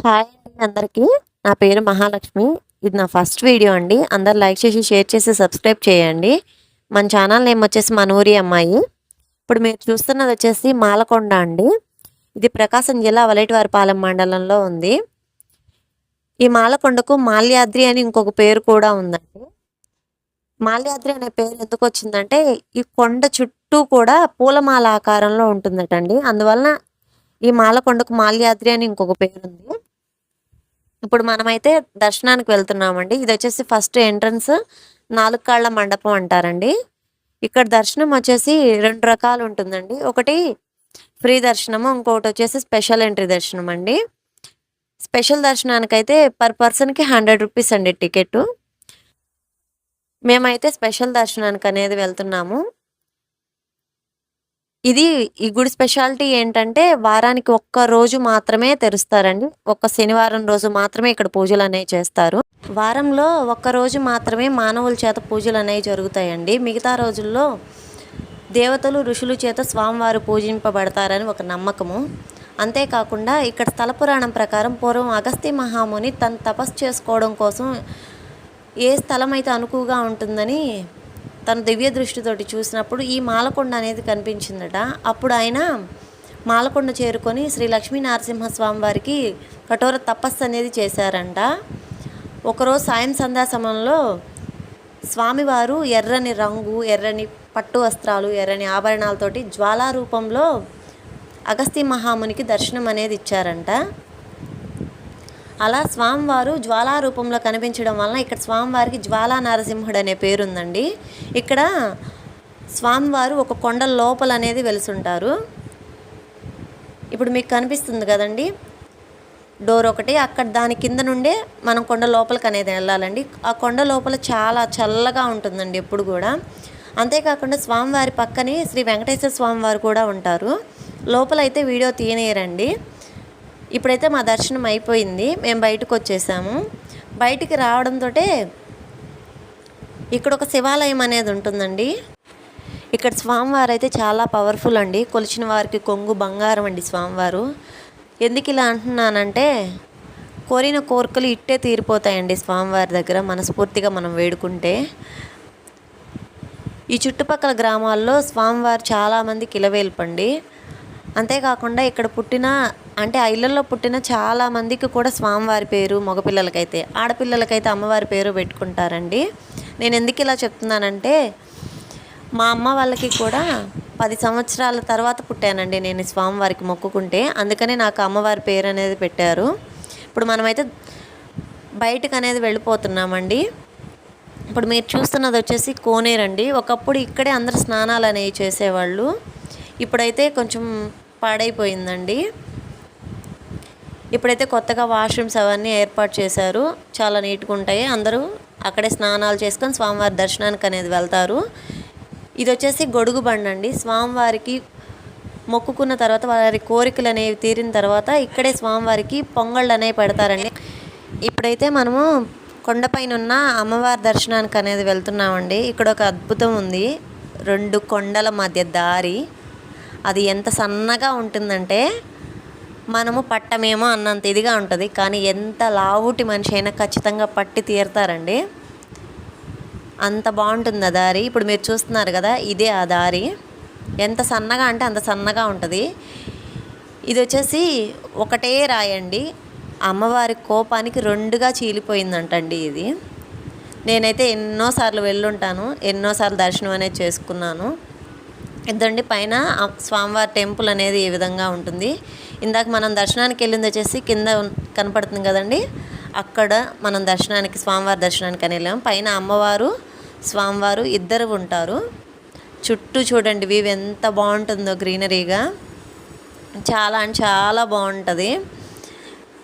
Hi అండి అందరికీ. నా పేరు మహాలక్ష్మి. ఇది నా ఫస్ట్ వీడియో అండి. అందరు లైక్ చేసి, షేర్ చేసి, సబ్స్క్రైబ్ చేయండి. మన ఛానల్ నేమ్ వచ్చేసి మన ఊరి అమ్మాయి. ఇప్పుడు మీరు చూస్తున్నది వచ్చేసి మాలకొండ అండి. ఇది ప్రకాశం జిల్లా వలేటివారిపాలెం మండలంలో ఉంది. ఈ మాలకొండకు మాల్యాద్రి అని ఇంకొక పేరు కూడా ఉందండి. మాల్యాద్రి అనే పేరు ఎందుకు వచ్చిందంటే ఈ కొండ చుట్టూ కూడా పూలమాల ఆకారంలో ఉంటుందటండి. అందువలన ఈ మాలకొండకు మాల్యాద్రి అని ఇంకొక పేరు ఉంది. ఇప్పుడు మనమైతే దర్శనానికి వెళ్తున్నామండి. ఇది వచ్చేసి ఫస్ట్ ఎంట్రన్స్ 4 కాళ్ళ మండపం అంటారండి. ఇక్కడ దర్శనం వచ్చేసి 2 రకాలు ఉంటుందండి. ఒకటి ఫ్రీ దర్శనము, ఇంకొకటి వచ్చేసి స్పెషల్ ఎంట్రీ దర్శనం అండి. స్పెషల్ దర్శనానికైతే పర్ పర్సన్‌కి 100 రూపీస్ అండి టికెట్. మేమైతే స్పెషల్ దర్శనానికి అనేది వెళ్తున్నాము. ఈ గుడి స్పెషాలిటీ ఏంటంటే వారానికి ఒక్క రోజు మాత్రమే తెరుస్తారండి. ఒక్క శనివారం రోజు మాత్రమే ఇక్కడ పూజలనేవి చేస్తారు. వారంలో ఒక్క రోజు మాత్రమే మానవుల చేత పూజలనేవి జరుగుతాయండి. మిగతా రోజుల్లో దేవతలు, ఋషుల చేత స్వామివారు పూజింపబడతారని ఒక నమ్మకము. అంతేకాకుండా ఇక్కడ స్థల పురాణం ప్రకారం పూర్వం అగస్త్య మహాముని తను తపస్సు చేసుకోవడం కోసం ఏ స్థలం అయితే అనుకువగా ఉంటుందని తన దివ్య దృష్టితోటి చూసినప్పుడు ఈ మాలకొండ అనేది కనిపించిందట. అప్పుడు ఆయన మాలకొండ చేరుకొని శ్రీ లక్ష్మీ నరసింహస్వామి వారికి కఠోర తపస్సు అనేది చేశారంట. ఒకరోజు సాయం సంధ్యా సమయంలో స్వామివారు ఎర్రని రంగు, ఎర్రని పట్టు వస్త్రాలు, ఎర్రని ఆభరణాలతోటి జ్వాలా రూపంలో అగస్త్య మహామునికి దర్శనం అనేది ఇచ్చారంట. అలా స్వామివారు జ్వాలా రూపంలో కనిపించడం వలన ఇక్కడ స్వామివారికి జ్వాలా నరసింహుడు అనే పేరు ఉందండి. ఇక్కడ స్వామివారు ఒక కొండ లోపల అనేది వెలుసుంటారు. ఇప్పుడు మీకు కనిపిస్తుంది కదండి డోర్ ఒకటి, అక్కడ దాని కింద నుండే మనం కొండ లోపలికి అనేది వెళ్ళాలండి. ఆ కొండ లోపల చాలా చల్లగా ఉంటుందండి ఎప్పుడు కూడా. అంతేకాకుండా స్వామివారి పక్కనే శ్రీ వెంకటేశ్వర స్వామివారు కూడా ఉంటారు. లోపల అయితే వీడియో తీయనేరండి. ఇప్పుడైతే మా దర్శనం అయిపోయింది. మేము బయటకు వచ్చేసాము. బయటికి రావడంతో ఇక్కడ ఒక శివాలయం అనేది ఉంటుందండి. ఇక్కడ స్వామివారు అయితే చాలా పవర్ఫుల్ అండి. కొలిచిన వారికి కొంగు బంగారం అండి స్వామివారు. ఎందుకు ఇలా అంటున్నానంటే కోరిన కోరికలు ఇట్టే తీరిపోతాయండి స్వామివారి దగ్గర మనస్ఫూర్తిగా మనం వేడుకుంటే. ఈ చుట్టుపక్కల గ్రామాల్లో స్వామివారు చాలామందికి ఇలవేల్పండి. అంతేకాకుండా ఇక్కడ ఆ ఇళ్ళల్లో పుట్టిన చాలామందికి కూడా స్వామివారి పేరు, మగపిల్లలకైతే, ఆడపిల్లలకైతే అమ్మవారి పేరు పెట్టుకుంటారండి. నేను ఎందుకు ఇలా చెప్తున్నానంటే మా అమ్మ వాళ్ళకి కూడా 10 సంవత్సరాల తర్వాత పుట్టానండి నేను స్వామివారికి మొక్కుకుంటే. అందుకనే నాకు అమ్మవారి పేరు అనేది పెట్టారు. ఇప్పుడు మనమైతే బయటకు అనేది వెళ్ళిపోతున్నామండి. ఇప్పుడు మీరు చూస్తున్నది వచ్చేసి కోనేరండి. ఒకప్పుడు ఇక్కడే అందరు స్నానాలు అనేవి చేసేవాళ్ళు. ఇప్పుడైతే కొంచెం పాడైపోయిందండి. ఇప్పుడైతే కొత్తగా వాష్రూమ్స్ అవన్నీ ఏర్పాటు చేశారు. చాలా నీట్గా ఉంటాయి. అందరూ అక్కడే స్నానాలు చేసుకొని స్వామివారి దర్శనానికి అనేది వెళ్తారు. ఇది వచ్చేసి గొడుగు బండి అండి. స్వామివారికి మొక్కుకున్న తర్వాత వారి కోరికలు అనేవి తీరిన తర్వాత ఇక్కడే స్వామివారికి పొంగళ్ళు అనేవి పెడతారండి. ఇప్పుడైతే మనము కొండపైన ఉన్న అమ్మవారి దర్శనానికి అనేది వెళ్తున్నామండి. ఇక్కడ ఒక అద్భుతం ఉంది. 2 కొండల మధ్య దారి. అది ఎంత సన్నగా ఉంటుందంటే మనము పట్టమేమో అన్నంత ఇదిగా ఉంటుంది. కానీ ఎంత లావుటి మనిషి అయినా ఖచ్చితంగా పట్టి తీరుతారండి. అంత బాగుంటుంది ఆ దారి. ఇప్పుడు మీరు చూస్తున్నారు కదా, ఇదే ఆ దారి. ఎంత సన్నగా అంటే అంత సన్నగా ఉంటుంది. ఇది వచ్చేసి ఒకటే రాయండి. అమ్మవారి కోపానికి 2గా చీలిపోయిందంటండి ఇది. నేనైతే ఎన్నోసార్లు వెళ్ళుంటాను, ఎన్నోసార్లు దర్శనం అనేది చేసుకున్నాను. ఇదండి పైన స్వామివారి టెంపుల్ అనేది ఈ విధంగా ఉంటుంది. ఇందాక మనం దర్శనానికి వెళ్ళింది వచ్చేసి కింద కనపడుతుంది కదండి, అక్కడ మనం దర్శనానికి స్వామివారి దర్శనానికి అని వెళ్ళాము. పైన అమ్మవారు, స్వామివారు ఇద్దరు ఉంటారు. చుట్టూ చూడండి వ్యూ ఎంత బాగుంటుందో గ్రీనరీగా. చాలా అంటే చాలా బాగుంటుంది.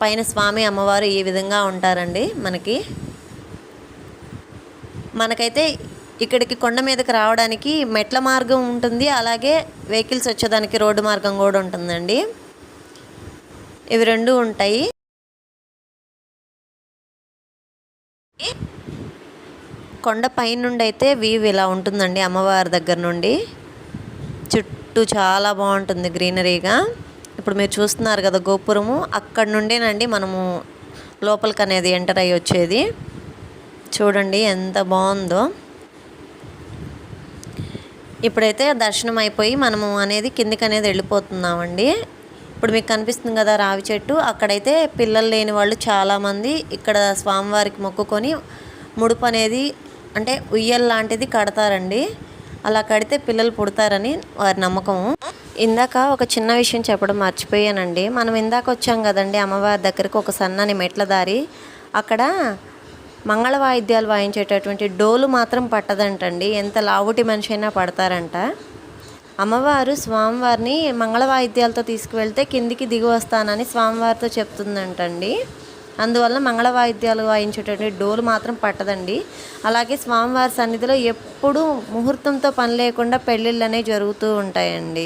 పైన స్వామి అమ్మవారు ఈ విధంగా ఉంటారండి. మనకైతే ఇక్కడికి కొండ మీదకి రావడానికి మెట్ల మార్గం ఉంటుంది. అలాగే వెహికల్స్ వచ్చేదానికి రోడ్డు మార్గం కూడా ఉంటుందండి. ఇవి 2 ఉంటాయి. కొండ పైన నుండి అయితే వ్యూ ఇలా ఉంటుందండి. అమ్మవారి దగ్గర నుండి చుట్టూ చాలా బాగుంటుంది గ్రీనరీగా. ఇప్పుడు మీరు చూస్తున్నారు కదా గోపురము, అక్కడ నుండేనండి మనము లోపలికి అనేది ఎంటర్ అయ్యి వచ్చేది. చూడండి ఎంత బాగుందో. ఇప్పుడైతే దర్శనం అయిపోయి మనము అనేది కిందికి అనేది వెళ్ళిపోతున్నామండి. ఇప్పుడు మీకు కనిపిస్తుంది కదా రావి చెట్టు, అక్కడైతే పిల్లలు లేని వాళ్ళు చాలామంది ఇక్కడ స్వామివారికి మొక్కుకొని ముడుపు అనేది అంటే ఉయ్యల్ లాంటిది కడతారండి. అలా కడితే పిల్లలు పుడతారని వారి నమ్మకము. ఇందాక ఒక చిన్న విషయం చెప్పడం మర్చిపోయానండి. మనం ఇందాక వచ్చాం కదండి అమ్మవారి దగ్గరికి, ఒక సన్నని మెట్ల దారి. అక్కడ మంగళ వాయిద్యాలు వాయించేటటువంటి డోలు మాత్రం పట్టదంటండి. ఎంత లావుటి మనిషి అయినా పడతారంట. అమ్మవారు స్వామివారిని మంగళ వాయిద్యాలతో తీసుకువెళ్తే కిందికి దిగి వస్తానని స్వామివారితో చెప్తుందంటండి. అందువల్ల మంగళ వాయిద్యాలు వాయించేటటువంటి డోలు మాత్రం పట్టదండి. అలాగే స్వామివారి సన్నిధిలో ఎప్పుడూ ముహూర్తంతో పని లేకుండా పెళ్ళిళ్ళు అనేవి జరుగుతూ ఉంటాయండి.